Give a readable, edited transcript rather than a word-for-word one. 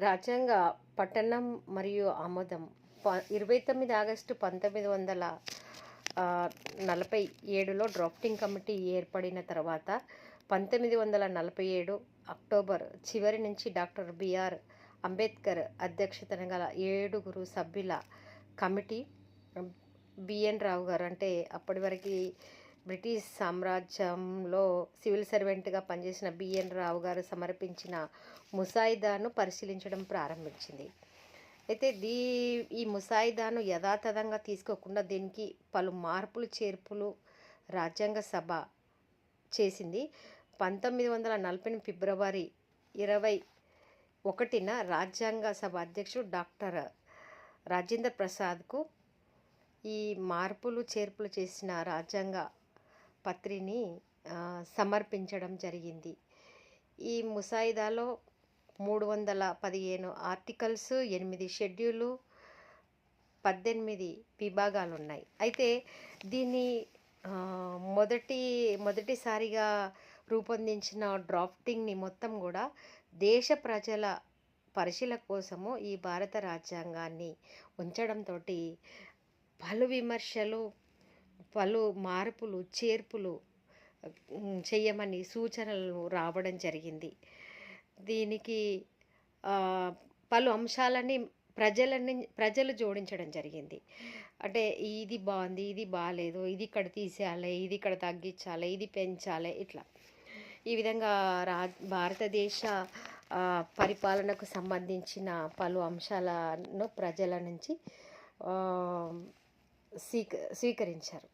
రాజ్యాంగ పఠనం మరియు ఆమోదం 29 ఆగస్టు 1947లో డ్రాఫ్టింగ్ కమిటీ ఏర్పడిన తర్వాత 1947 అక్టోబర్ చివరి నుంచి డాక్టర్ బిఆర్ అంబేద్కర్ అధ్యక్షతన గల 7 సభ్యుల కమిటీ బిఎన్ రావు గారు అంటే అప్పటి వరకు బ్రిటిష్ సామ్రాజ్యంలో సివిల్ సర్వెంట్గా పనిచేసిన బిఎన్ రావు గారు సమర్పించిన ముసాయిదాను పరిశీలించడం ప్రారంభించింది. అయితే ఈ ముసాయిదాను యథాతథంగా తీసుకోకుండా దీనికి పలు మార్పులు చేర్పులు రాజ్యాంగ సభ చేసింది. 1940 ఫిబ్రవరి 21న రాజ్యాంగ సభ అధ్యక్షుడు డాక్టర్ రాజేంద్ర ప్రసాద్కు ఈ మార్పులు చేర్పులు చేసిన రాజ్యాంగ పత్రిని సమర్పించడం జరిగింది. ఈ ముసాయిదాలో 315 ఆర్టికల్స్, 8 షెడ్యూలు, 18 విభాగాలు ఉన్నాయి. అయితే దీన్ని మొదటిసారిగా రూపొందించిన డ్రాఫ్టింగ్ని మొత్తం కూడా దేశ ప్రజల పరిశీలన కోసము ఈ భారత రాజ్యాంగాన్ని ఉంచడంతో పలు విమర్శలు, పలు మార్పులు చేర్పులు చేయమని సూచనలు రావడం జరిగింది. దీనికి పలు అంశాలని ప్రజలు జోడించడం జరిగింది. అంటే ఇది బాగుంది, ఇది బాగాలేదు, ఇది ఇక్కడ తీసేయాలి, ఇది ఇక్కడ తగ్గించాలి, ఇది పెంచాలి, ఇట్లా ఈ విధంగా భారతదేశ పరిపాలనకు సంబంధించిన పలు అంశాలను ప్రజల నుంచి స్వీకరించారు.